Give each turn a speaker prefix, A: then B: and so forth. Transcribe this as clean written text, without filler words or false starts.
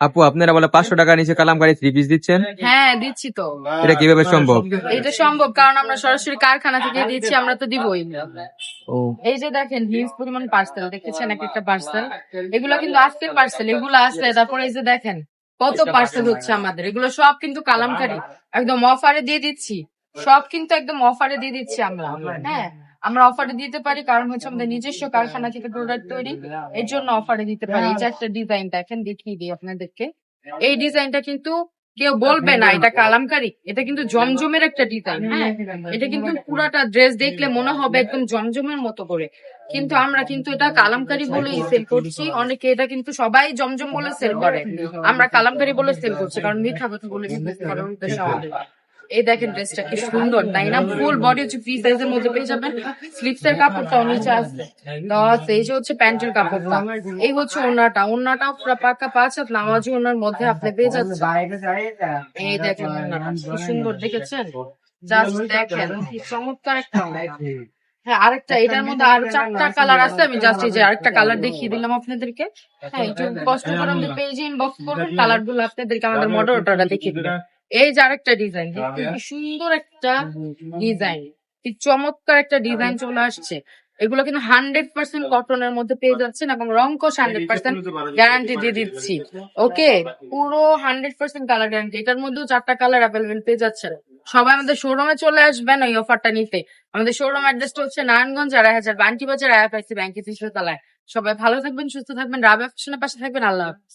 A: আপু আপনারা বলে 500 টাকা নিচে কালামকারী 3 পিস দিচ্ছেন,
B: হ্যাঁ দিচ্ছি তো।
A: এটা কিভাবে সম্ভব?
B: এটা সম্ভব কারণ আমরা সরাসরি কারখানা থেকে দিচ্ছি, আমরা তো দিবই।
A: ও
B: এই যে দেখেন হিউজ পরিমাণ পার্সেল দেখেছেন, এক একটা পার্সেল, এগুলো কিন্তু আজকের পার্সেল, এগুলো আসলে তারপরে এই যে দেখেন কত পার্সেল হচ্ছে আমাদের, এগুলো সব কিন্তু কালামকারী একদম অফারে দিয়ে দিচ্ছি, সব কিন্তু একদম অফারে দিয়ে দিচ্ছি আমরা। হ্যাঁ আমরা অফারে দিতে পারি কারণ হচ্ছে আমাদের নিজস্ব কারখানা থেকে প্রোডাক্ট তৈরি, এর জন্য অফারে দিতে পারি। এই যে একটা ডিজাইন দেখেন, দেখিয়ে দিই আপনাদেরকে, এই ডিজাইনটা কিন্তু কেউ বলবে না এটা কালামকারী, এটা কিন্তু জমজমের একটা ডিজাইন। হ্যাঁ এটা কিন্তু পুরাটা ড্রেস দেখলে মনে হবে একদম জমজমের মতো করে, কিন্তু আমরা কিন্তু এটা কালামকারী বলেই সেল করছি। অনেকে এটা কিন্তু সবাই জমজম বলে সেল করে, আমরা কালামকারী বলে সেল করছি কারণ মিথ্যা কথা বলে বিজনেস করার উদ্দেশ্য আমাদের। এই দেখেন ড্রেসটা কি সুন্দর তাই না, ফুল বডি হচ্ছে ফ্রি সাইজের মধ্যে পেয়ে যাবেন, স্লিপস এর কাপড়টাও নিচে আছে দেওয়া আছে, এই যে হচ্ছে প্যান্টের কাপড়টা, এই হচ্ছে ওড়নাটা, ওড়নাটাও পুরো পাকা 5 হাত নামাজি ওড়নার মধ্যে আপনি পেয়ে যাচ্ছেন। এই দেখেন ওড়নাটা কি সুন্দর, দেখেছেন? জাস্ট দেখেন কি চমৎকার একটা ওড়না। হ্যাঁ আরেকটা এটার মধ্যে আরো 4টা কালার আছে, আমি জাস্ট এই যে আরেকটা কালার দেখিয়ে দিলাম আপনাদেরকে। হ্যাঁ একটু কষ্ট করে আমাদের পেজে ইনবক্স করবেন, কালার গুলো আপনাদেরকে আমাদের মডেলটা দেখিয়ে দিবেন। এই যে আরেকটা ডিজাইন, কি সুন্দর একটা ডিজাইন, কি চমৎকার একটা ডিজাইন চলে আসছে। এগুলো কিন্তু 100% কটনের মধ্যে পেয়ে যাচ্ছেন এবং রংকশ 100% গ্যারান্টি দিয়ে দিচ্ছি। ওকে পুরো 100% কালার গ্যারান্টি, এটার মধ্যেও 4টা কালার অ্যাভেলেবেল পেয়ে যাচ্ছেন। সবাই আমাদের শোরুমে চলে আসবেন এই অফারটা নিতে। আমাদের শোরুম অ্যাড্রেসটা হচ্ছে নারায়ণগঞ্জ 2.5 বান্টি বাজার আইএফআইসি ব্যাংকের 3য় তলায়। সবাই ভালো থাকবেন, সুস্থ থাকবেন, রাবেয়া ফ্যাশনের পাশে থাকবেন। আল্লাহ হাফেজ।